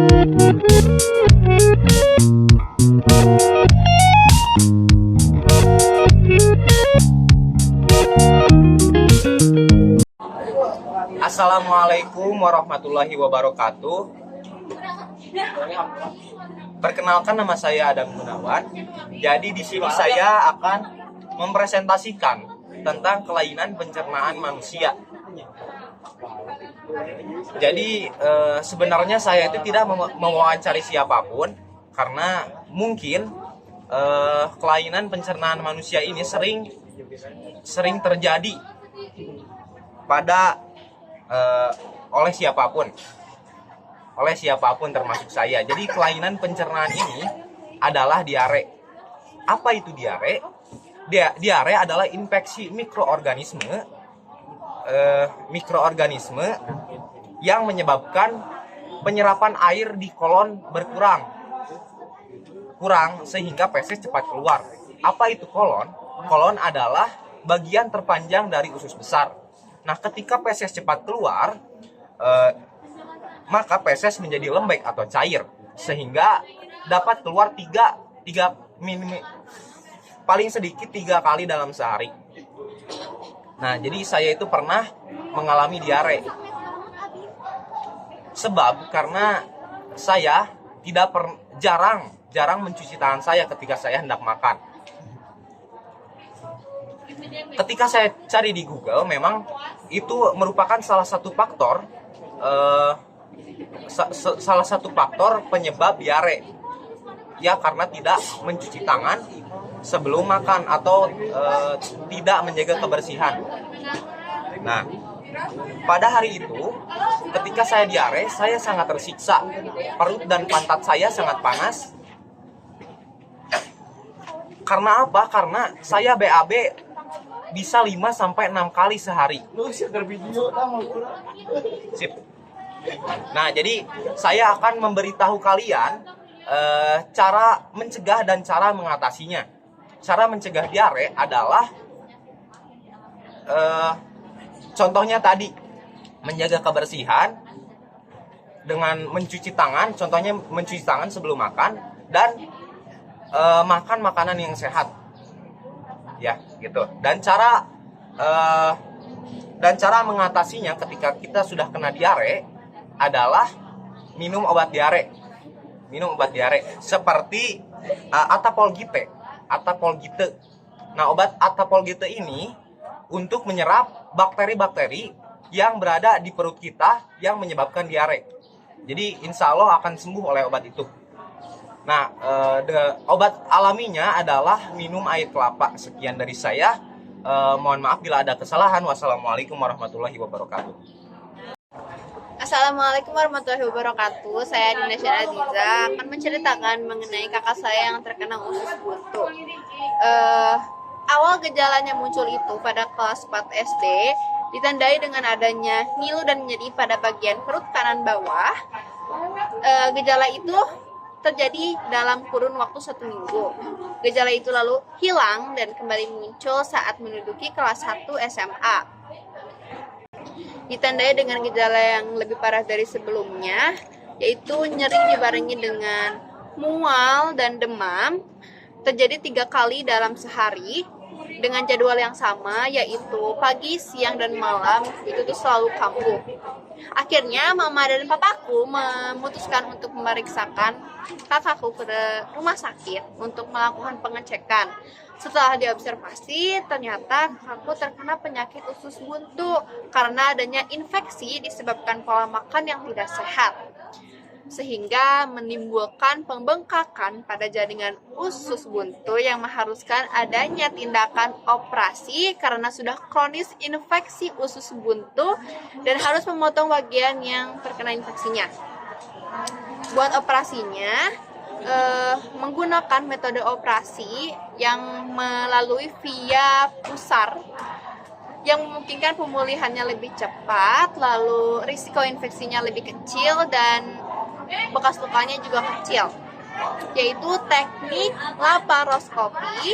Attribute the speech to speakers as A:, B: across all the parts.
A: Assalamualaikum warahmatullahi wabarakatuh. Perkenalkan, nama saya Adam Gunawan. Jadi di sini saya akan mempresentasikan tentang kelainan pencernaan manusia. Jadi sebenarnya saya itu tidak mewawancari siapapun karena mungkin kelainan pencernaan manusia ini sering terjadi pada oleh siapapun termasuk saya. Jadi kelainan pencernaan ini adalah diare. Apa itu diare? Diare adalah infeksi mikroorganisme yang menyebabkan penyerapan air di kolon kurang sehingga feses cepat keluar. Apa itu kolon? Kolon adalah bagian terpanjang dari usus besar. Nah, ketika feses cepat keluar, maka feses menjadi lembek atau cair, sehingga dapat keluar paling sedikit 3 kali dalam sehari. Nah, jadi saya itu pernah mengalami diare. Sebab karena saya jarang mencuci tangan saya ketika saya hendak makan. Ketika saya cari di Google, memang itu merupakan salah satu faktor penyebab diare. Ya, karena tidak mencuci tangan sebelum makan atau tidak menjaga kebersihan. Nah, pada hari itu ketika saya diare, saya sangat tersiksa. Perut dan pantat saya sangat panas. Karena apa? Karena saya BAB bisa 5-6 kali sehari. Sip. Nah, jadi saya akan memberitahu kalian cara mencegah dan cara mengatasinya. Cara mencegah diare adalah contohnya tadi, menjaga kebersihan dengan mencuci tangan. Contohnya mencuci tangan sebelum makan dan makan makanan yang sehat. Ya, gitu. Dan cara mengatasinya ketika kita sudah kena diare adalah minum obat diare. Seperti Atapolgite. Nah, obat Atapolgite ini untuk menyerap bakteri-bakteri yang berada di perut kita yang menyebabkan diare. Jadi insya Allah akan sembuh oleh obat itu. Nah, obat alaminya adalah minum air kelapa. Sekian dari saya. Mohon maaf bila ada kesalahan. Wassalamualaikum warahmatullahi wabarakatuh.
B: Assalamualaikum warahmatullahi wabarakatuh. Saya Dinasya Aziza akan menceritakan mengenai kakak saya yang terkena usus buntu. Awal gejalanya muncul itu pada kelas 4 SD, ditandai dengan adanya ngilu dan nyeri pada bagian perut kanan bawah. Gejala itu terjadi dalam kurun waktu 1 minggu. Gejala itu lalu hilang dan kembali muncul saat menduduki kelas 1 SMA. Ditandai dengan gejala yang lebih parah dari sebelumnya, yaitu nyeri dibarengi dengan mual dan demam, terjadi 3 kali dalam sehari, dengan jadwal yang sama, yaitu pagi, siang, dan malam, itu tuh selalu kambuh. Akhirnya mama dan papaku memutuskan untuk memeriksakan kakakku ke rumah sakit untuk melakukan pengecekan. Setelah diobservasi, ternyata kakakku terkena penyakit usus buntu karena adanya infeksi disebabkan pola makan yang tidak sehat, sehingga menimbulkan pembengkakan pada jaringan usus buntu yang mengharuskan adanya tindakan operasi karena sudah kronis infeksi usus buntu dan harus memotong bagian yang terkena infeksinya. Buat operasinya menggunakan metode operasi yang melalui via pusar yang memungkinkan pemulihannya lebih cepat, lalu risiko infeksinya lebih kecil dan bekas lukanya juga kecil, yaitu teknik laparoskopi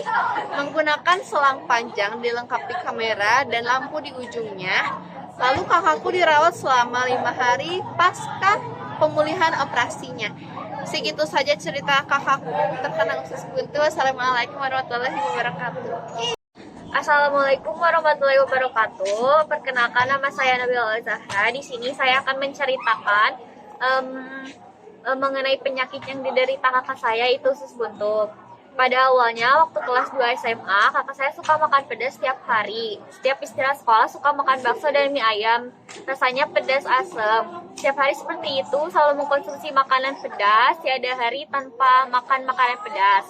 B: menggunakan selang panjang dilengkapi kamera dan lampu di ujungnya. Lalu kakakku dirawat selama 5 hari pasca pemulihan operasinya. Segitu saja cerita kakakku terkena usus buntu. Wassalamualaikum warahmatullahi wabarakatuh.
C: Assalamualaikum warahmatullahi wabarakatuh. Perkenalkan, nama saya Nabila Zahra. Di sini saya akan menceritakan mengenai penyakit yang diderita kakak saya, itu usus buntu. Pada awalnya waktu kelas 2 SMA, kakak saya suka makan pedas setiap hari. Setiap istirahat sekolah suka makan bakso dan mie ayam. Rasanya pedas asam. Setiap hari seperti itu, selalu mengkonsumsi makanan pedas, tiada hari tanpa makan makanan pedas.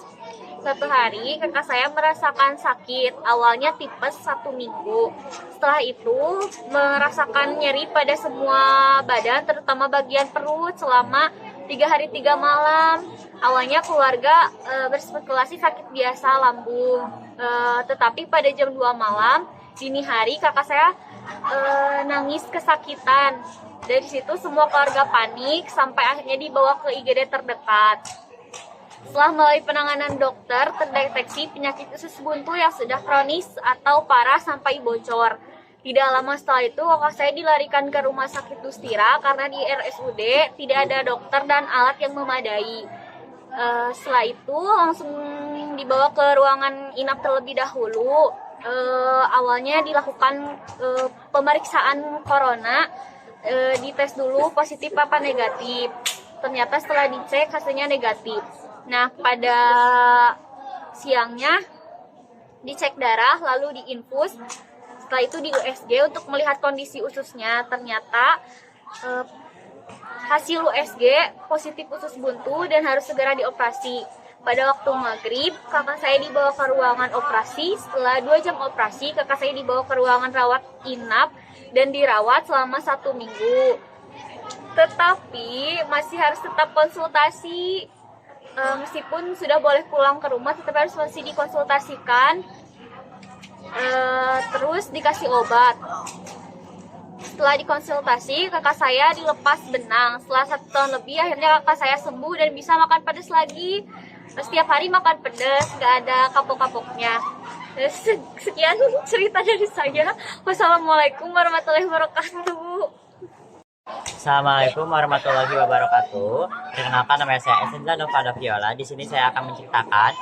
C: Satu hari kakak saya merasakan sakit, awalnya tipes 1 minggu. Setelah itu merasakan nyeri pada semua badan, terutama bagian perut selama 3 hari 3 malam. Awalnya keluarga berspekulasi sakit biasa lambung, tetapi pada jam 2 malam dini hari kakak saya nangis kesakitan. Dari situ semua keluarga panik sampai akhirnya dibawa ke IGD terdekat. Setelah melalui penanganan dokter, terdeteksi penyakit usus buntu yang sudah kronis atau parah sampai bocor. Tidak lama setelah itu, kakak saya dilarikan ke rumah sakit Dustira karena di RSUD tidak ada dokter dan alat yang memadai. Setelah itu langsung dibawa ke ruangan inap terlebih dahulu. Awalnya dilakukan pemeriksaan corona, dites dulu positif apa negatif. Ternyata setelah dicek hasilnya negatif. Nah, pada siangnya dicek darah lalu diinfus. Setelah itu di USG untuk melihat kondisi ususnya. Ternyata hasil USG positif usus buntu dan harus segera dioperasi. Pada waktu maghrib, kakak saya dibawa ke ruangan operasi. Setelah 2 jam operasi, kakak saya dibawa ke ruangan rawat inap dan dirawat selama 1 minggu. Tetapi masih harus tetap konsultasi. Meskipun sudah boleh pulang ke rumah, tetap harus masih dikonsultasikan. Terus dikasih obat. Setelah dikonsultasi, kakak saya dilepas benang. Setelah 1 tahun lebih, akhirnya kakak saya sembuh dan bisa makan pedas lagi. Setiap hari makan pedas, gak ada kapok-kapoknya. Sekian cerita dari saya. Wassalamualaikum warahmatullahi wabarakatuh.
D: Assalamualaikum warahmatullahi wabarakatuh. Perkenalkan, nama saya Esenza Novada Viola. Di sini saya akan menceritakan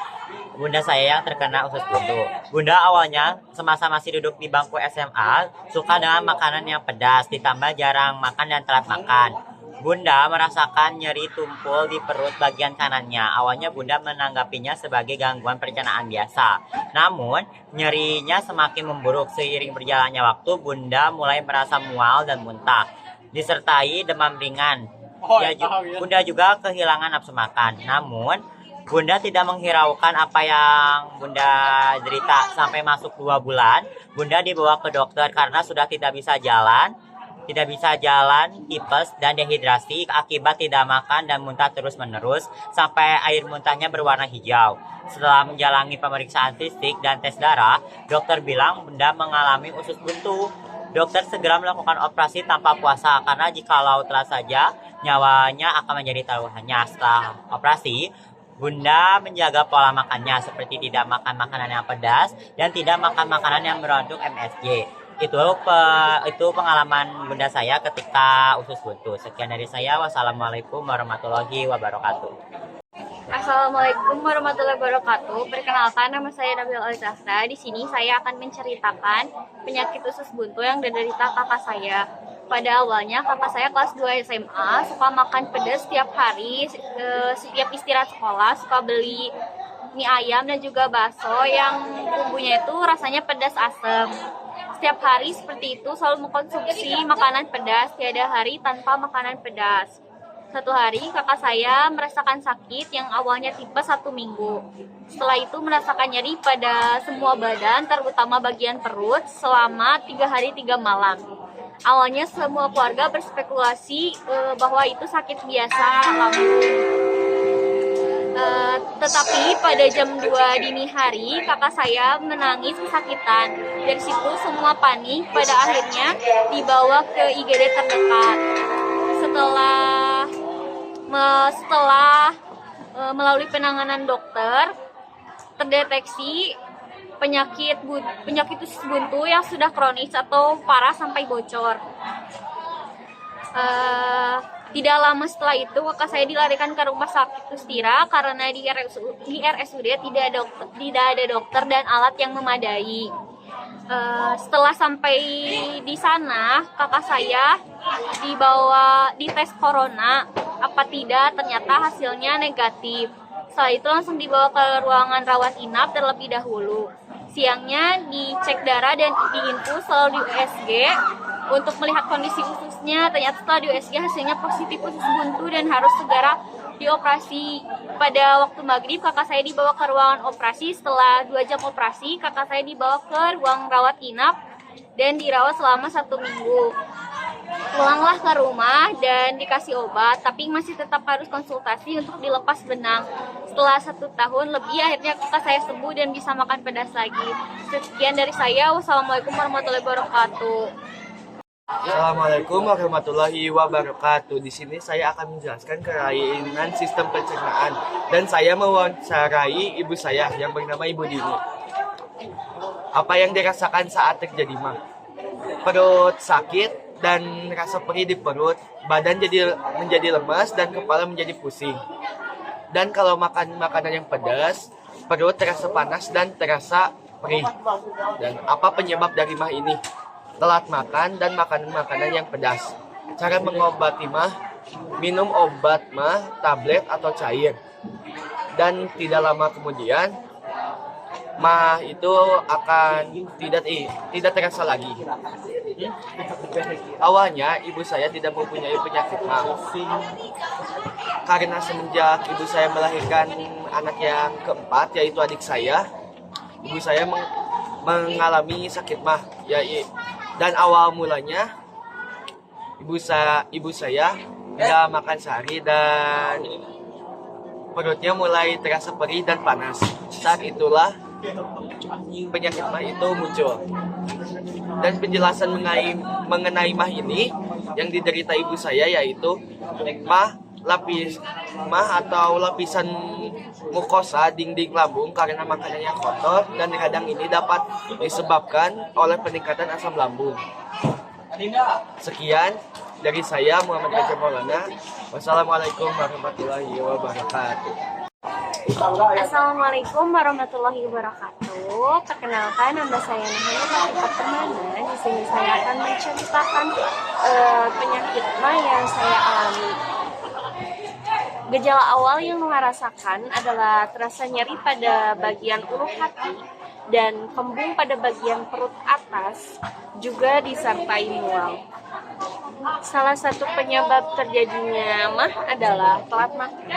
D: bunda saya yang terkena usus buntu. Bunda awalnya semasa masih duduk di bangku SMA suka dengan makanan yang pedas, ditambah jarang makan dan telat makan. Bunda merasakan nyeri tumpul di perut bagian kanannya. Awalnya Bunda menanggapinya sebagai gangguan pencernaan biasa. Namun, nyerinya semakin memburuk. Seiring berjalannya waktu, Bunda mulai merasa mual dan muntah, disertai demam ringan. Bunda juga kehilangan nafsu makan. Namun, Bunda tidak menghiraukan apa yang Bunda derita. Sampai masuk 2 bulan, Bunda dibawa ke dokter karena sudah tidak bisa jalan, tipes dan dehidrasi akibat tidak makan dan muntah terus-menerus sampai air muntahnya berwarna hijau. Setelah menjalani pemeriksaan fisik dan tes darah, dokter bilang Bunda mengalami usus buntu. Dokter segera melakukan operasi tanpa puasa karena jikalau telat saja nyawanya akan menjadi taruhannya. Setelah operasi, Bunda menjaga pola makannya seperti tidak makan makanan yang pedas dan tidak makan makanan yang mengandung MSG. Itu pengalaman Bunda saya ketika usus buntu. Sekian dari saya. Wassalamualaikum warahmatullahi wabarakatuh.
C: Assalamualaikum warahmatullahi wabarakatuh. Perkenalkan, nama saya Nabila Zahra. Di sini saya akan menceritakan penyakit usus buntu yang diderita kakak saya. Pada awalnya kakak saya kelas 2 SMA suka makan pedas setiap hari. Setiap istirahat sekolah suka beli mie ayam dan juga bakso yang bumbunya itu rasanya pedas asam. Setiap hari seperti itu selalu mengkonsumsi makanan pedas, tiada hari tanpa makanan pedas. Satu hari kakak saya merasakan sakit yang awalnya tipes 1 minggu. Setelah itu merasakan nyeri pada semua badan, terutama bagian perut, selama 3 hari 3 malam. Awalnya semua keluarga berspekulasi bahwa itu sakit biasa lambung. Tetapi pada jam 2 dini hari kakak saya menangis kesakitan. Dari situ semua panik, pada akhirnya dibawa ke IGD terdekat. Setelah melalui penanganan dokter, terdeteksi penyakit usus buntu yang sudah kronis atau parah sampai bocor. Tidak lama setelah itu kakak saya dilarikan ke rumah sakit Ustira karena di RSUD tidak ada dokter dan alat yang memadai. Setelah sampai di sana, kakak saya dibawa di tes corona, apa tidak ternyata hasilnya negatif. Setelah itu langsung dibawa ke ruangan rawat inap terlebih dahulu. Siangnya dicek darah dan diinfus selalu di USG untuk melihat kondisi ususnya. Ternyata setelah di USG hasilnya positif usus buntu dan harus segera dioperasi. Pada waktu maghrib kakak saya dibawa ke ruangan operasi. Setelah 2 jam operasi kakak saya dibawa ke ruang rawat inap dan dirawat selama 1 minggu. Pulanglah ke rumah dan dikasih obat, tapi masih tetap harus konsultasi untuk dilepas benang. Setelah 1 tahun lebih akhirnya kakak saya sembuh dan bisa makan pedas lagi. Sekian dari saya. Wassalamualaikum warahmatullahi wabarakatuh.
E: Assalamualaikum warahmatullahi wabarakatuh. Di sini saya akan menjelaskan kelainan sistem pencernaan dan saya mewawancarai ibu saya yang bernama Ibu Dini. Apa yang dirasakan saat terjadi mah? Perut sakit dan rasa perih di perut, badan menjadi lemas dan kepala menjadi pusing. Dan kalau makan makanan yang pedas, perut terasa panas dan terasa perih. Dan apa penyebab dari mah ini? Telat makan dan makanan-makanan yang pedas. Cara mengobati mah, minum obat mah, tablet atau cair. Dan tidak lama kemudian, mah itu akan tidak terasa lagi. Awalnya ibu saya tidak mempunyai penyakit mah. Karena semenjak ibu saya melahirkan anak yang keempat, yaitu adik saya, ibu saya mengalami sakit mah. Dan awal mulanya ibu saya tidak makan sehari dan perutnya mulai terasa perih dan panas. Saat itulah penyakit mah itu muncul. Dan penjelasan mengenai mah ini yang diderita ibu saya yaitu mah atau lapisan mukosa dinding lambung karena makanan yang kotor, dan radang ini dapat disebabkan oleh peningkatan asam lambung. Sekian dari saya, Muhammad Gajah Maulana. Wassalamualaikum warahmatullahi wabarakatuh.
C: Assalamualaikum warahmatullahi wabarakatuh. Perkenalkan, nama saya Nahaya Fatifah Permana. Di sini saya akan menceritakan penyakit mah yang saya alami. Gejala awal yang Nuha rasakan adalah terasa nyeri pada bagian ulu hati dan kembung pada bagian perut atas, juga disertai mual. Salah satu penyebab terjadinya mah adalah telat makan.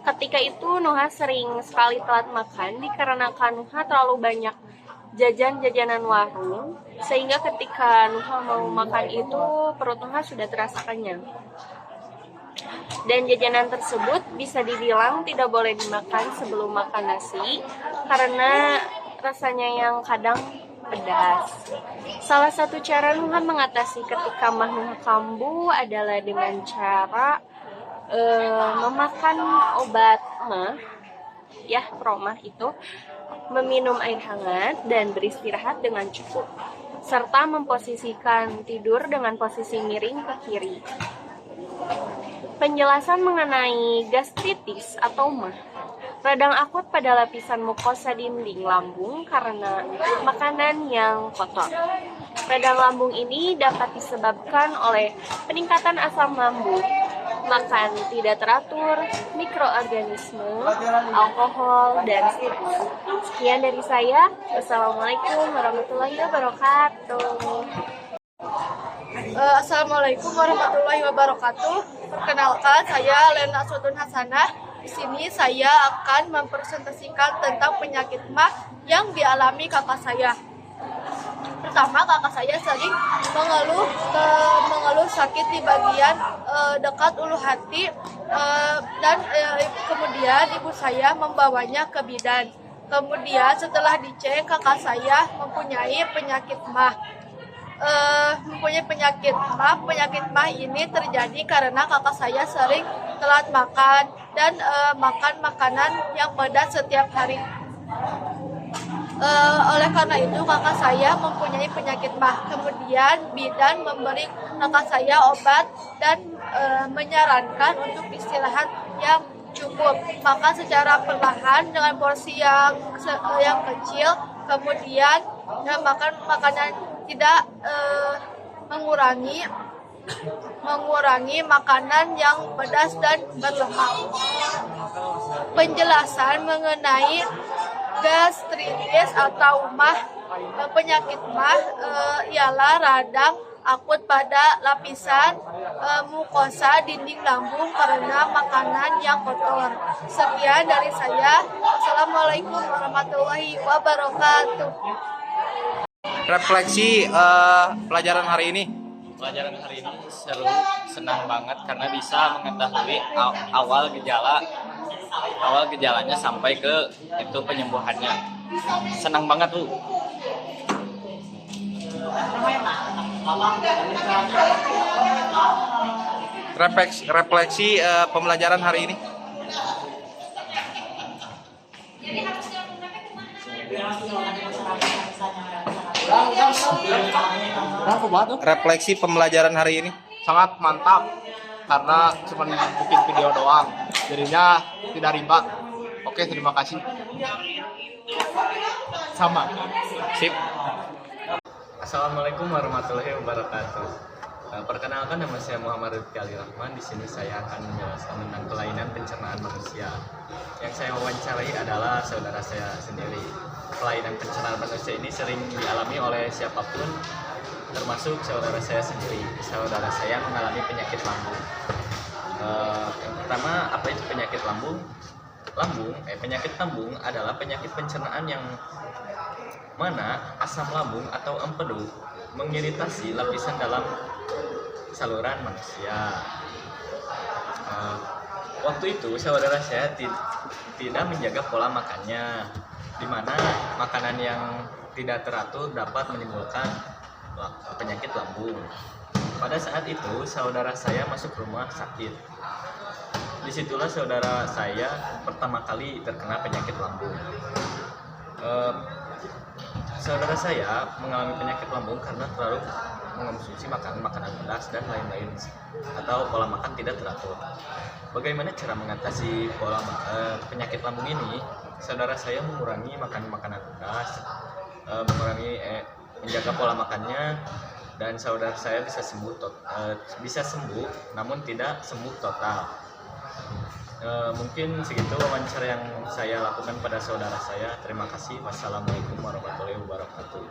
C: Ketika itu Nuha sering sekali telat makan dikarenakan Nuha terlalu banyak jajanan warung, sehingga ketika Nuha mau makan itu perut Nuha sudah terasa kenyang. Dan jajanan tersebut bisa dibilang tidak boleh dimakan sebelum makan nasi karena rasanya yang kadang pedas. Salah satu cara Nuha mengatasi ketika mah Nuha kambuh adalah dengan cara memakan obat mah, ya promah itu, meminum air hangat dan beristirahat dengan cukup, serta memposisikan tidur dengan posisi miring ke kiri. Penjelasan mengenai gastritis atau mah, radang akut pada lapisan mukosa dinding lambung karena makanan yang kotor. Radang lambung ini dapat disebabkan oleh peningkatan asam lambung, makan tidak teratur, mikroorganisme, alkohol, dan stres. Sekian dari saya. Wassalamualaikum warahmatullahi wabarakatuh.
F: Assalamualaikum warahmatullahi wabarakatuh. Perkenalkan, saya Lena Sutun Hasanah. Di sini saya akan mempresentasikan tentang penyakit mah yang dialami kakak saya. Pertama, kakak saya sering mengeluh sakit di bagian dekat ulu hati, dan kemudian ibu saya membawanya ke bidan. Kemudian setelah dicek, kakak saya mempunyai penyakit mah. Penyakit mah ini terjadi karena kakak saya sering telat makan dan makan makanan yang pedas setiap hari. Oleh karena itu kakak saya mempunyai penyakit mah. Kemudian bidan memberi kakak saya obat dan menyarankan untuk istirahat yang cukup. Maka secara perlahan dengan porsi yang kecil, kemudian makan makanan tidak mengurangi makanan yang pedas dan berlemak. Penjelasan mengenai gastritis atau penyakit mah ialah radang akut pada lapisan mukosa dinding lambung karena makanan yang kotor. Sekian dari saya. Wassalamualaikum warahmatullahi wabarakatuh.
A: Refleksi pelajaran hari ini.
G: Pelajaran hari ini seru, senang banget karena bisa mengetahui awal gejalanya sampai ke itu penyembuhannya. Senang banget tuh.
A: Refleksi pembelajaran hari ini. Refleksi pembelajaran hari ini.
H: Sangat mantap karena cuma bikin video doang, jadinya tidak ribet. Oke, terima kasih. Sama.
A: Sip.
G: Assalamualaikum warahmatullahi wabarakatuh. Perkenalkan, nama saya Muhammad Rizky Ali Rahman. Di sini saya akan menjelaskan tentang kelainan pencernaan manusia. Yang saya wawancarai adalah saudara saya sendiri. Kelainan pencernaan manusia ini sering dialami oleh siapapun, termasuk saudara saya sendiri. Saudara saya mengalami penyakit lambung. Yang pertama, apa itu penyakit lambung? Penyakit lambung adalah penyakit pencernaan yang mana asam lambung atau empedu mengiritasi lapisan dalam saluran manusia. Waktu itu saudara saya tidak menjaga pola makannya, di mana makanan yang tidak teratur dapat menimbulkan penyakit lambung. Pada saat itu saudara saya masuk rumah sakit. Disitulah saudara saya pertama kali terkena penyakit lambung. Saudara saya mengalami penyakit lambung karena terlalu mengonsumsi makanan pedas dan lain-lain, atau pola makan tidak teratur. Bagaimana cara mengatasi penyakit lambung ini? Saudara saya mengurangi makan makanan pedas, menjaga pola makannya, dan saudara saya bisa sembuh, namun tidak sembuh total. Mungkin segitu wawancara yang saya lakukan pada saudara saya. Terima kasih. Wassalamualaikum warahmatullahi wabarakatuh.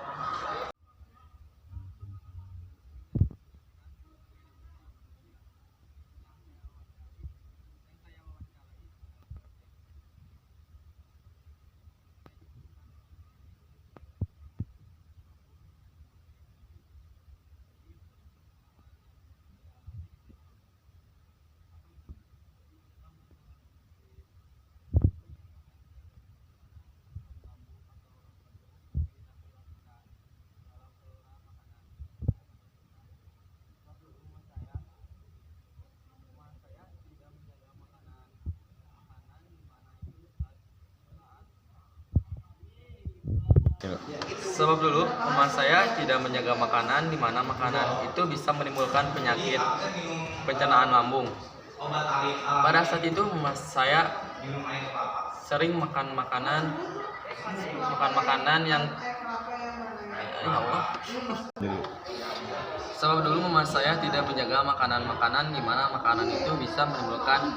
I: Sebab dulu teman saya tidak menjaga makanan, di mana makanan itu bisa menimbulkan penyakit pencernaan lambung. Pada saat itu mas saya sering makan makanan yang ya Allah. Sebab dulu mama saya tidak menjaga makanan-makanan di mana makanan itu bisa menimbulkan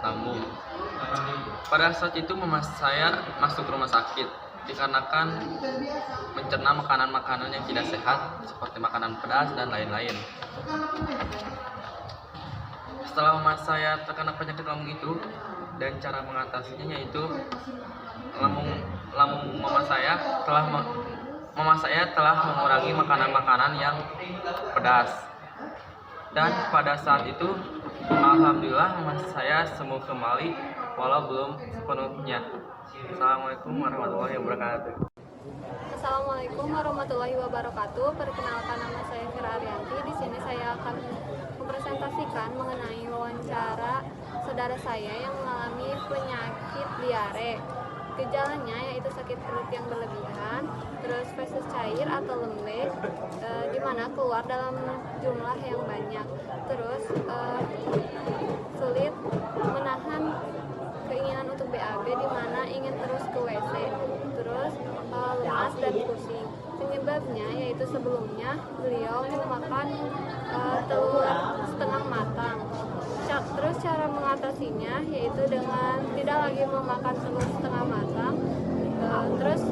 I: lambung. Pada saat itu mama saya masuk rumah sakit dikarenakan mencerna makanan-makanan yang tidak sehat seperti makanan pedas dan lain-lain. Setelah mama saya terkena penyakit lambung itu, dan cara mengatasinya yaitu lambung mama saya telah mengurangi makanan-makanan yang pedas. Dan pada saat itu alhamdulillah mama saya sembuh kembali walau belum sepenuhnya. Assalamualaikum warahmatullahi wabarakatuh.
J: Assalamualaikum warahmatullahi wabarakatuh. Perkenalkan, nama saya Fira Arianti. Di sini saya akan mempresentasikan mengenai wawancara saudara saya yang mengalami penyakit diare. Gejalanya yaitu sakit perut yang berlebihan, terus feses cair atau lembek, di mana keluar dalam jumlah yang banyak, terus sulit menahan keinginan untuk BAB, di mana ingin terus ke WC, terus lemas dan pusing. Penyebabnya yaitu sebelumnya beliau memakan telur setengah matang. Terus cara mengatasinya yaitu dengan tidak lagi memakan telur setengah matang, terus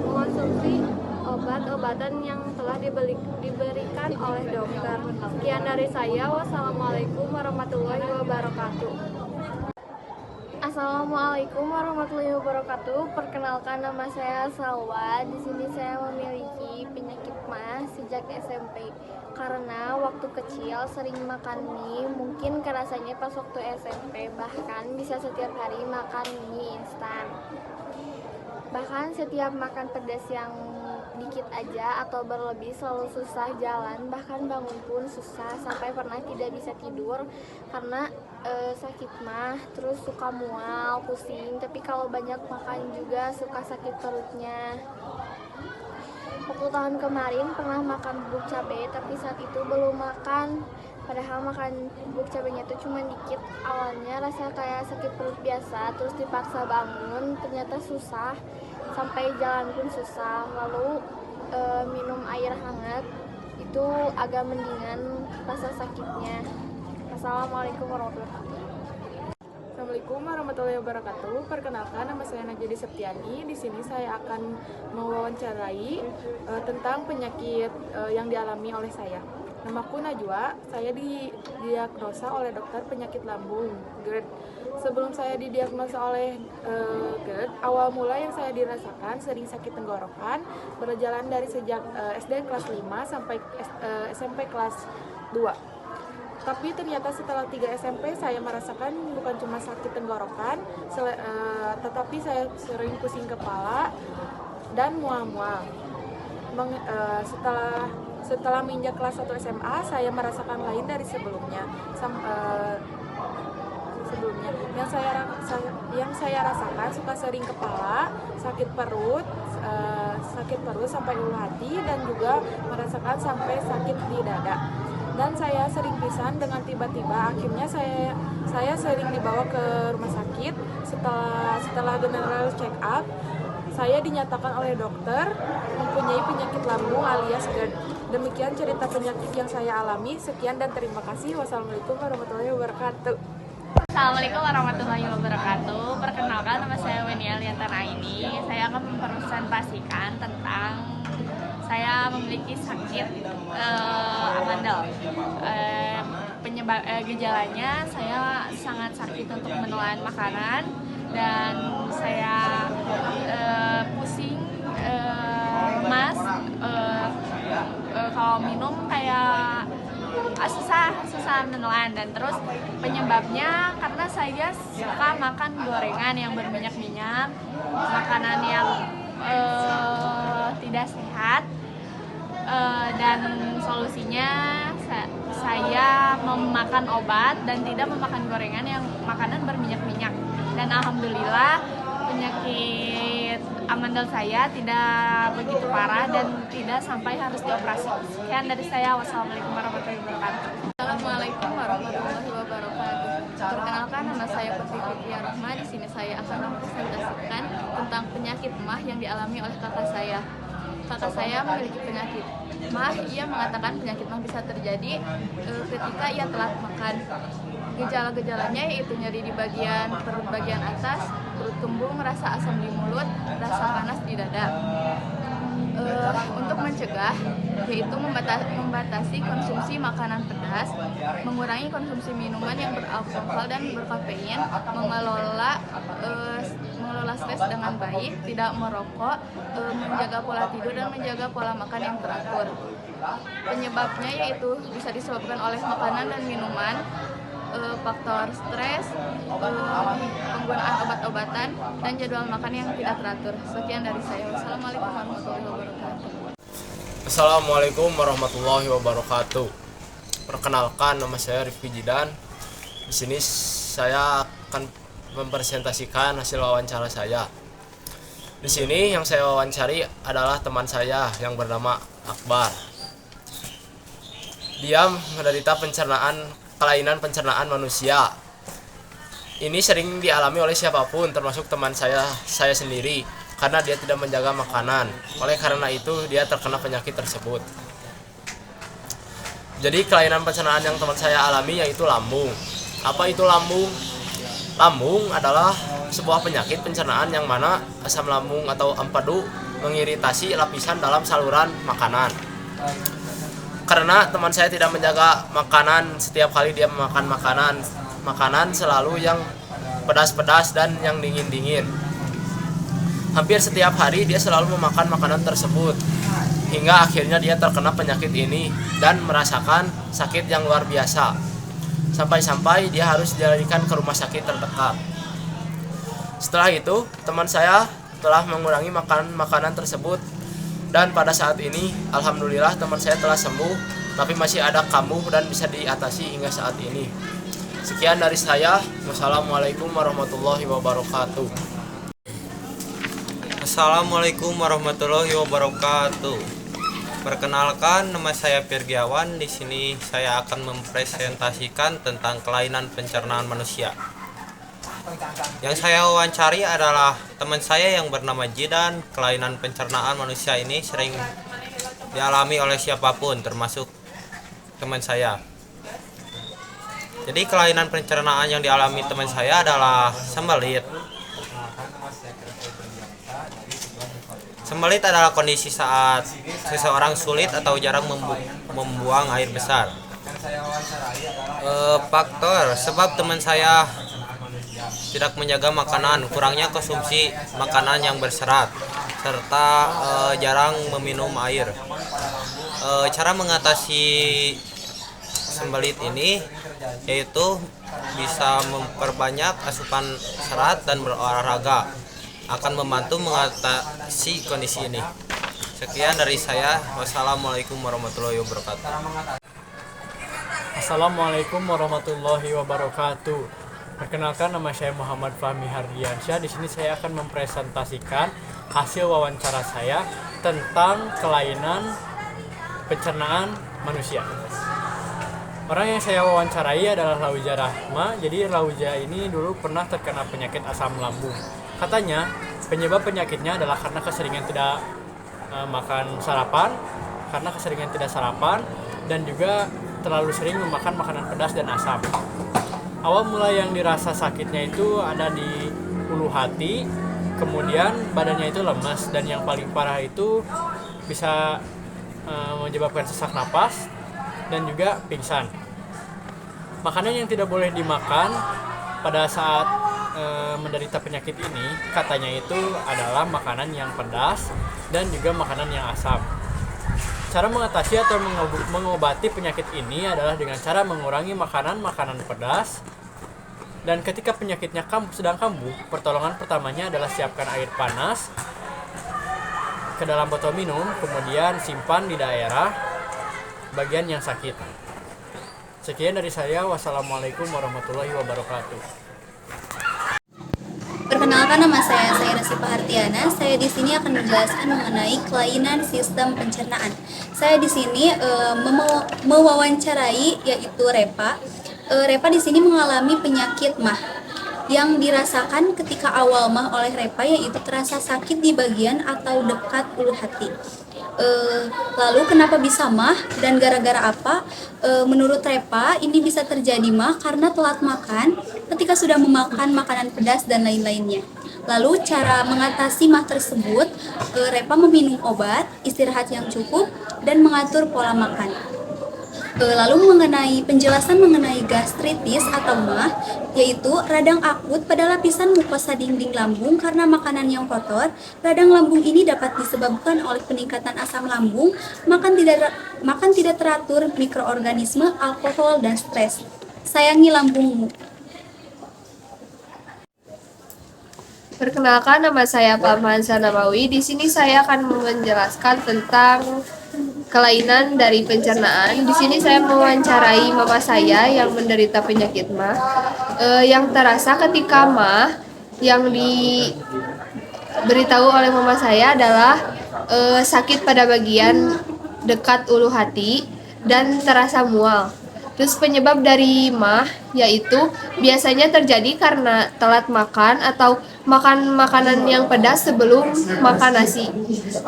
J: mengonsumsi obat-obatan yang telah diberikan oleh dokter. Sekian dari saya. Wassalamualaikum warahmatullahi wabarakatuh.
K: Assalamualaikum warahmatullahi wabarakatuh. Perkenalkan, nama saya Salwa. Di sini saya memiliki penyakit MAS sejak SMP. Karena waktu kecil sering makan mie, mungkin kerasanya pas waktu SMP, bahkan bisa setiap hari makan mie instan. Bahkan setiap makan pedas yang dikit aja atau berlebih selalu susah jalan, bahkan bangun pun susah, sampai pernah tidak bisa tidur karena sakit mah, terus suka mual, pusing, tapi kalau banyak makan juga suka sakit perutnya. Waktu tahun kemarin pernah makan bubuk cabai, tapi saat itu belum makan, padahal makan bubuk cabainya itu cuma dikit. Awalnya rasa kayak sakit perut biasa, terus dipaksa bangun, ternyata susah, sampai jalan pun susah. Lalu minum air hangat, itu agak mendingan rasa sakitnya. Assalamualaikum warahmatullahi wabarakatuh.
L: Assalamualaikum warahmatullahi wabarakatuh. Perkenalkan, nama saya Najadi Septiani. Di sini saya akan mewawancarai tentang penyakit yang dialami oleh saya. Namaku Najwa. Saya didiagnosa oleh dokter penyakit lambung GERD. Sebelum saya didiagnosa oleh GERD, awal mula yang saya dirasakan sering sakit tenggorokan, berjalan dari sejak SD kelas 5 sampai SMP kelas 2. Tapi ternyata setelah 3 SMP saya merasakan bukan cuma sakit tenggorokan, tetapi saya sering pusing kepala dan mual-mual. Setelah menginjak kelas 1 SMA, saya merasakan lain dari sebelumnya. Yang saya rasakan suka sering kepala, sakit perut sampai ulu hati, dan juga merasakan sampai sakit di dada. Dan saya sering pingsan dengan tiba-tiba. Akhirnya saya sering dibawa ke rumah sakit. Setelah general check up, saya dinyatakan oleh dokter mempunyai penyakit lambung alias GERD. Demikian cerita penyakit yang saya alami. Sekian dan terima kasih. Wassalamualaikum warahmatullahi wabarakatuh.
M: Assalamualaikum warahmatullahi wabarakatuh. Perkenalkan, nama saya Wenia Liantana ini. Saya akan mempresentasikan tentang saya memiliki sakit amandel. Gejalanya saya sangat sakit untuk menelan makanan, dan saya pusing, lemas, kalau minum kayak susah menelan. Dan terus penyebabnya karena saya suka makan gorengan yang berminyak-minyak, makanan yang tidak sehat. Dan solusinya saya memakan obat dan tidak memakan gorengan yang makanan berminyak-minyak. Dan alhamdulillah penyakit amandel saya tidak begitu parah dan tidak sampai harus dioperasi. Sekian dari saya. Wassalamualaikum warahmatullahi wabarakatuh.
B: Assalamualaikum warahmatullahi wabarakatuh. Perkenalkan, nama saya Putri Fitria Rahma. Di sini saya akan mempresentasikan tentang penyakit MAH yang dialami oleh kakak saya. Kakak saya memiliki penyakit MAH. Ia mengatakan penyakit MAH bisa terjadi ketika ia telat makan. Gejala-gejalanya yaitu nyeri di bagian perut bagian atas, perut kembung, rasa asam di mulut, rasa panas di dada. Untuk mencegah, yaitu membatasi konsumsi makanan pedas, mengurangi konsumsi minuman yang beralkohol dan berkafein, mengelola stres dengan baik, tidak merokok, menjaga pola tidur dan menjaga pola makan yang teratur. Penyebabnya yaitu bisa disebabkan oleh makanan dan minuman, faktor stres, penggunaan obat-obatan, dan jadwal makan yang tidak teratur. Sekian dari saya. Wassalamualaikum warahmatullahi wabarakatuh.
N: Assalamualaikum warahmatullahi wabarakatuh. Perkenalkan, nama saya Rifki Jidan. Di sini saya akan mempresentasikan hasil wawancara saya. Di sini yang saya wawancari adalah teman saya yang bernama Akbar. Dia menderita kelainan pencernaan manusia. Ini sering dialami oleh siapapun, termasuk teman saya sendiri, karena dia tidak menjaga makanan. Oleh karena itu, dia terkena penyakit tersebut. Jadi kelainan pencernaan yang teman saya alami yaitu lambung. Apa itu lambung? Lambung adalah sebuah penyakit pencernaan yang mana asam lambung atau empedu mengiritasi lapisan dalam saluran makanan. Karena teman saya tidak menjaga makanan, setiap kali dia memakan makanan selalu yang pedas-pedas dan yang dingin-dingin. Hampir setiap hari dia selalu memakan makanan tersebut, hingga akhirnya dia terkena penyakit ini dan merasakan sakit yang luar biasa. Sampai-sampai dia harus dilarikan ke rumah sakit terdekat. Setelah itu, teman saya telah mengurangi makanan tersebut, dan pada saat ini alhamdulillah teman saya telah sembuh, tapi masih ada kambuh dan bisa diatasi hingga saat ini. Sekian dari saya. Wassalamualaikum warahmatullahi wabarakatuh.
O: Assalamualaikum warahmatullahi wabarakatuh. Perkenalkan, nama saya Firgiawan. Di sini saya akan mempresentasikan tentang kelainan pencernaan manusia. Yang saya wawancari adalah teman saya yang bernama Jidan. Kelainan pencernaan manusia ini sering dialami oleh siapapun, termasuk teman saya. Jadi kelainan pencernaan yang dialami teman saya adalah sembelit. Sembelit adalah kondisi saat seseorang sulit atau jarang membuang air besar. Faktor sebab teman saya tidak menjaga makanan, kurangnya konsumsi makanan yang berserat, serta jarang meminum air. Cara mengatasi sembelit ini yaitu bisa memperbanyak asupan serat dan berolahraga, akan membantu mengatasi kondisi ini. Sekian dari saya. Wassalamualaikum warahmatullahi wabarakatuh.
P: Assalamualaikum warahmatullahi wabarakatuh. Perkenalkan, nama saya Muhammad Fahmi Hardiansyah. Di sini saya akan mempresentasikan hasil wawancara saya tentang kelainan pencernaan manusia. Orang yang saya wawancarai adalah Lauja Rahma. Jadi Lauja ini dulu pernah terkena penyakit asam lambung. Katanya penyebab penyakitnya adalah karena keseringan tidak sarapan, dan juga terlalu sering memakan makanan pedas dan asam. Awal mula yang dirasa sakitnya itu ada di ulu hati, kemudian badannya itu lemas, dan yang paling parah itu bisa menyebabkan sesak napas dan juga pingsan. Makanan yang tidak boleh dimakan pada saat menderita penyakit ini katanya itu adalah makanan yang pedas dan juga makanan yang asam. Cara mengatasi atau mengobati penyakit ini adalah dengan cara mengurangi makanan pedas. Dan ketika penyakitnya sedang kambuh, pertolongan pertamanya adalah siapkan air panas ke dalam botol minum, kemudian simpan di daerah bagian yang sakit. Sekian dari saya. Wassalamualaikum warahmatullahi wabarakatuh.
Q: Perkenalkan, nama saya Nasipah Hartiana. Saya di sini akan menjelaskan mengenai kelainan sistem pencernaan. Saya di sini mewawancarai yaitu Repa. Repa di sini mengalami penyakit MAH yang dirasakan ketika awal MAH oleh Repa, yaitu terasa sakit di bagian atau dekat ulu hati. Lalu kenapa bisa MAH dan gara-gara apa? Menurut Repa, ini bisa terjadi MAH karena telat makan ketika sudah memakan makanan pedas dan lain-lainnya. Lalu cara mengatasi MAH tersebut, Repa meminum obat, istirahat yang cukup, dan mengatur pola makan. Lalu penjelasan mengenai gastritis atau MAH, yaitu radang akut pada lapisan mukosa dinding lambung karena makanan yang kotor. Radang lambung ini dapat disebabkan oleh peningkatan asam lambung, makan tidak teratur, mikroorganisme, alkohol, dan stres. Sayangi lambungmu.
R: Perkenalkan, nama saya Farmansa Nabawi. Di sini saya akan menjelaskan tentang kelainan dari pencernaan. Di sini saya mewawancarai mama saya yang menderita penyakit MAH. yang terasa ketika mah yang diberitahu oleh mama saya adalah sakit pada bagian dekat ulu hati dan terasa mual. Terus penyebab dari mah yaitu biasanya terjadi karena telat makan atau makan makanan yang pedas sebelum makan nasi.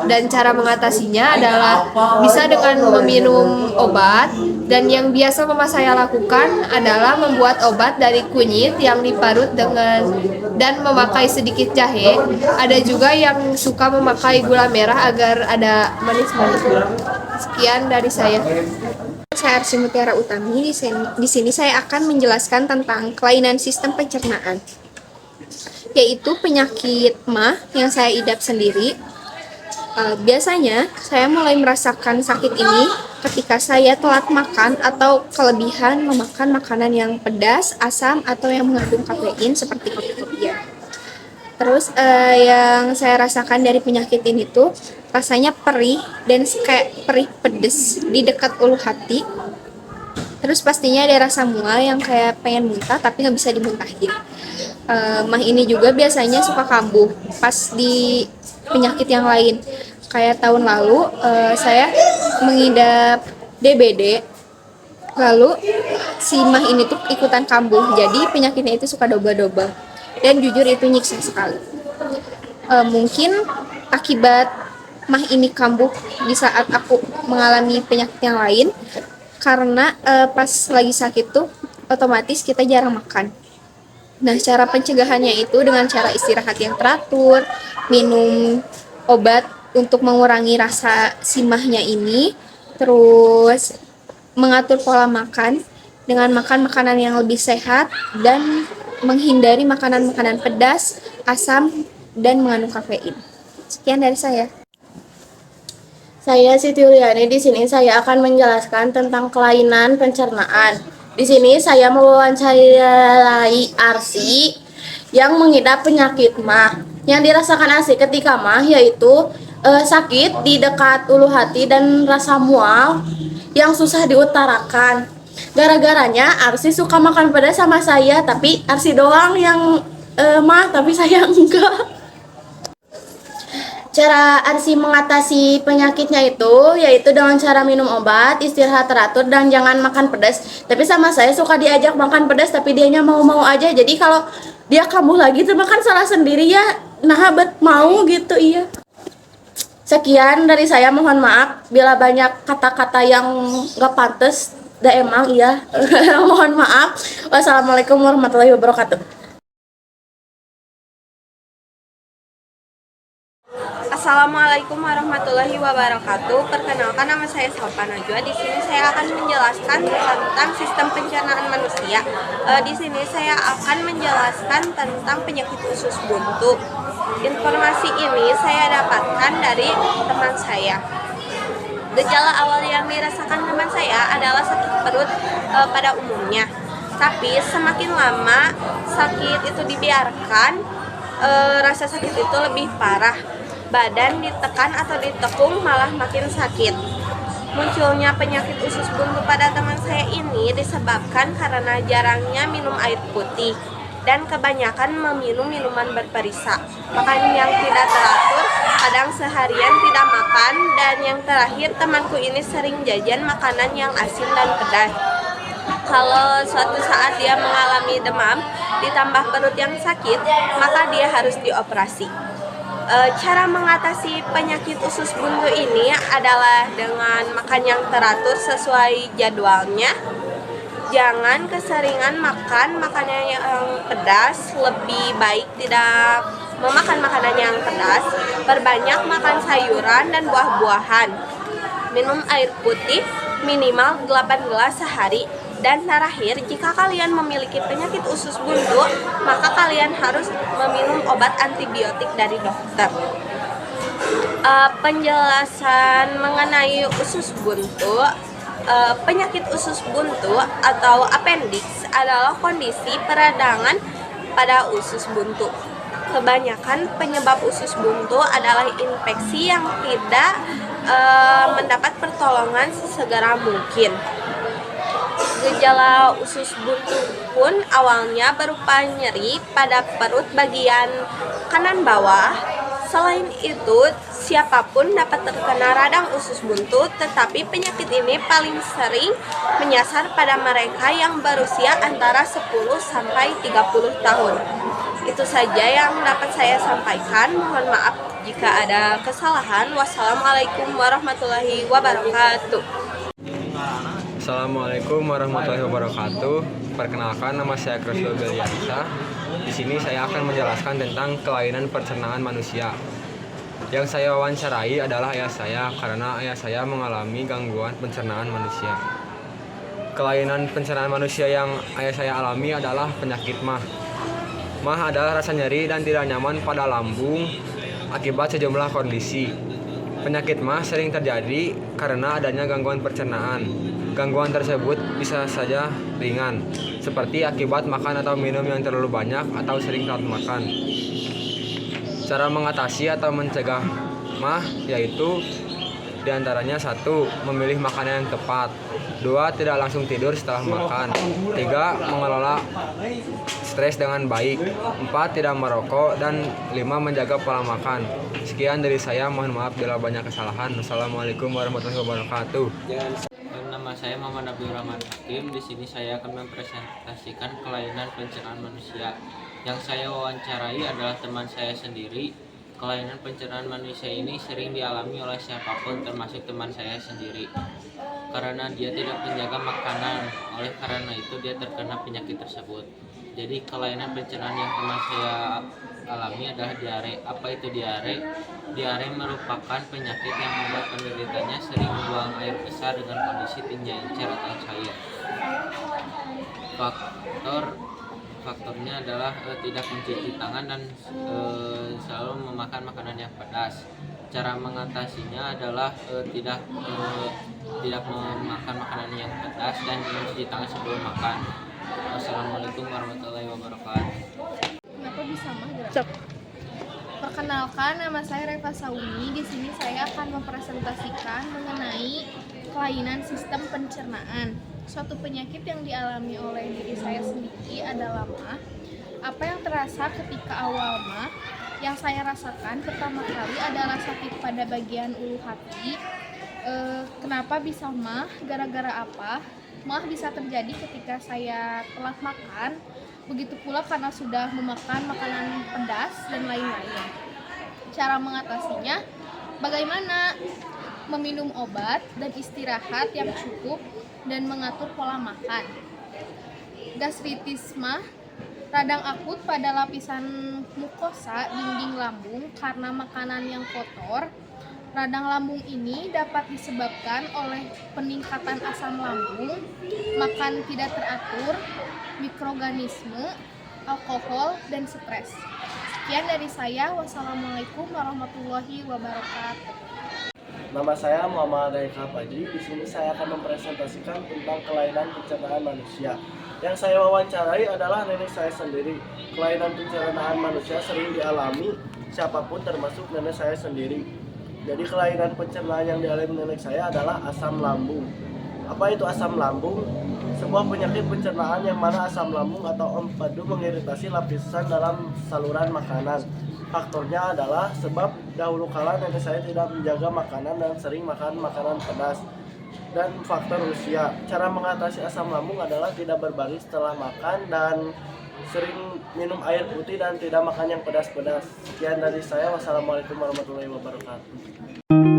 R: Dan cara mengatasinya adalah bisa dengan meminum obat, dan yang biasa mama saya lakukan adalah membuat obat dari kunyit yang diparut dan memakai sedikit jahe. Ada juga yang suka memakai gula merah agar ada manis-manis. Sekian dari saya.
B: Saya Arsi Mutiara Utami. Di sini saya akan menjelaskan tentang kelainan sistem pencernaan, yaitu penyakit MAH yang saya idap sendiri. Biasanya saya mulai merasakan sakit ini ketika saya telat makan atau kelebihan memakan makanan yang pedas, asam, atau yang mengandung kafein seperti kopi-kopian. Terus yang saya rasakan dari penyakit ini tuh rasanya perih dan kayak perih pedes di dekat ulu hati. Terus pastinya ada rasa mual yang kayak pengen muntah tapi nggak bisa dimuntahin. Mah ini juga biasanya suka kambuh pas di penyakit yang lain. Kayak tahun lalu saya mengidap DBD, lalu si mah ini tuh ikutan kambuh. Jadi penyakitnya itu suka double-double. Dan jujur itu nyiksa sekali. Mungkin akibat mah ini kambuh di saat aku mengalami penyakit yang lain, karena pas lagi sakit tuh otomatis kita jarang makan. Nah, cara pencegahannya itu dengan cara istirahat yang teratur, minum obat untuk mengurangi rasa si mahnya ini, terus mengatur pola makan dengan makan makanan yang lebih sehat dan menghindari makanan-makanan pedas, asam, dan mengandung kafein. Sekian dari saya.
F: Saya Siti Uliani. Di sini saya akan menjelaskan tentang kelainan pencernaan. Di sini saya mewawancarai Arsi yang mengidap penyakit MAH. Yang dirasakan Arsi ketika MAH yaitu sakit di dekat ulu hati dan rasa mual yang susah diutarakan. Gara-garanya Arsi suka makan pedas sama saya, tapi Arsi doang yang MAH, tapi saya enggak. Cara Arsi mengatasi penyakitnya itu yaitu dengan cara minum obat, istirahat teratur, dan jangan makan pedas. Tapi sama saya suka diajak makan pedas tapi dianya mau-mau aja. Jadi kalau dia kambuh lagi itu makan salah sendiri ya. Nah, bet mau gitu iya. Sekian dari saya, mohon maaf bila banyak kata-kata yang gak pantas. Emang iya. Mohon maaf. Wassalamualaikum warahmatullahi wabarakatuh.
B: Assalamualaikum warahmatullahi wabarakatuh. Perkenalkan, nama saya Salpa Najwa. Di sini saya akan menjelaskan tentang sistem pencernaan manusia. Di sini saya akan menjelaskan tentang penyakit usus buntu. Informasi ini saya dapatkan dari teman saya. Gejala awal yang dirasakan teman saya adalah sakit perut pada umumnya. Tapi semakin lama sakit itu dibiarkan, rasa sakit itu lebih parah. Badan ditekan atau ditekung malah makin sakit. Munculnya penyakit usus buntu pada teman saya ini disebabkan karena jarangnya minum air putih dan kebanyakan meminum minuman berperisa. Makan yang tidak teratur, kadang seharian tidak makan, dan yang terakhir temanku ini sering jajan makanan yang asin dan pedas. Kalau suatu saat dia mengalami demam ditambah perut yang sakit, maka dia harus dioperasi. Cara mengatasi penyakit usus buntu ini adalah dengan makan yang teratur sesuai jadwalnya. Jangan keseringan makan makanan yang pedas, lebih baik tidak memakan makanan yang pedas. Perbanyak makan sayuran dan buah-buahan. Minum air putih minimal 8 gelas sehari. Dan terakhir, jika kalian memiliki penyakit usus buntu, maka kalian harus meminum obat antibiotik dari dokter. Penjelasan mengenai usus buntu. Penyakit usus buntu atau appendix adalah kondisi peradangan pada usus buntu. Kebanyakan penyebab usus buntu adalah infeksi yang tidak mendapat pertolongan sesegera mungkin.
S: Gejala usus buntu pun awalnya berupa nyeri pada perut bagian kanan bawah. Selain itu, siapapun dapat terkena radang usus buntu, tetapi penyakit ini paling sering menyasar pada mereka yang berusia antara 10 sampai 30 tahun. Itu saja yang dapat saya sampaikan. Mohon maaf jika ada kesalahan. Wassalamualaikum warahmatullahi wabarakatuh.
T: Assalamualaikum warahmatullahi wabarakatuh. Perkenalkan, nama saya Kristul Beliansa. Di sini saya akan menjelaskan tentang kelainan pencernaan manusia. Yang saya wawancarai adalah ayah saya karena ayah saya mengalami gangguan pencernaan manusia. Kelainan pencernaan manusia yang ayah saya alami adalah penyakit MAH. MAH adalah rasa nyeri dan tidak nyaman pada lambung akibat sejumlah kondisi. Penyakit MAH sering terjadi karena adanya gangguan pencernaan. Gangguan tersebut bisa saja ringan, seperti akibat makan atau minum yang terlalu banyak atau sering telat makan. Cara mengatasi atau mencegah MAH yaitu diantaranya 1. Memilih makanan yang tepat. 2. Tidak langsung tidur setelah makan. 3. Mengelola stres dengan baik. 4. Tidak merokok. Dan 5. Menjaga pola makan. Sekian dari saya, mohon maaf bila banyak kesalahan. Wassalamualaikum warahmatullahi wabarakatuh.
O: Nama saya Muhammad Abdul Rahman Hakim. Di sini saya akan mempresentasikan kelainan pencernaan manusia. Yang saya wawancarai adalah teman saya sendiri. Kelainan pencernaan manusia ini sering dialami oleh siapapun, termasuk teman saya sendiri. Karena dia tidak menjaga makanan, oleh karena itu dia terkena penyakit tersebut. Jadi kelainan pencernaan yang teman saya alami adalah diare. Apa itu diare? Diare merupakan penyakit yang membuat penderitanya sering membuang air besar dengan kondisi tinggi encer atau cair. Faktornya adalah tidak mencuci tangan dan selalu memakan makanan yang pedas. Cara mengatasinya adalah tidak memakan makanan yang pedas dan mencuci tangan sebelum makan. Wassalamualaikum warahmatullahi wabarakatuh.
L: Kenapa bisa mah gerak? Perkenalkan, nama saya Reva Sauni. Di sini saya akan mempresentasikan mengenai kelainan sistem pencernaan. Suatu penyakit yang dialami oleh diri saya sendiri adalah MAH. Apa yang terasa ketika awal MAH? Yang saya rasakan pertama kali adalah sakit pada bagian ulu hati. Kenapa bisa MAH? Gara-gara apa? MAH bisa terjadi ketika saya telat makan, begitu pula karena sudah memakan makanan pedas dan lain-lain. Cara mengatasinya, bagaimana? Meminum obat dan istirahat yang cukup dan mengatur pola makan. Gastritis MAH, radang akut pada lapisan mukosa dinding lambung karena makanan yang kotor. Radang lambung ini dapat disebabkan oleh peningkatan asam lambung, makan tidak teratur, mikroorganisme, alkohol, dan stres. Sekian dari saya. Wassalamualaikum warahmatullahi wabarakatuh.
E: Nama saya Muhammad Eka Paji. Di sini saya akan mempresentasikan tentang kelainan pencernaan manusia. Yang saya wawancarai adalah nenek saya sendiri. Kelainan pencernaan manusia sering dialami siapapun, termasuk nenek saya sendiri. Jadi kelainan pencernaan yang dialami nenek saya adalah asam lambung. Apa itu asam lambung? Sebuah penyakit pencernaan yang mana asam lambung atau empedu mengiritasi lapisan dalam saluran makanan. Faktornya adalah sebab dahulu kala nenek saya tidak menjaga makanan dan sering makan makanan pedas. Dan faktor usia. Cara mengatasi asam lambung adalah tidak berbaring setelah makan dan sering minum air putih dan tidak makan yang pedas-pedas. Sekian dari saya. Wassalamualaikum warahmatullahi wabarakatuh.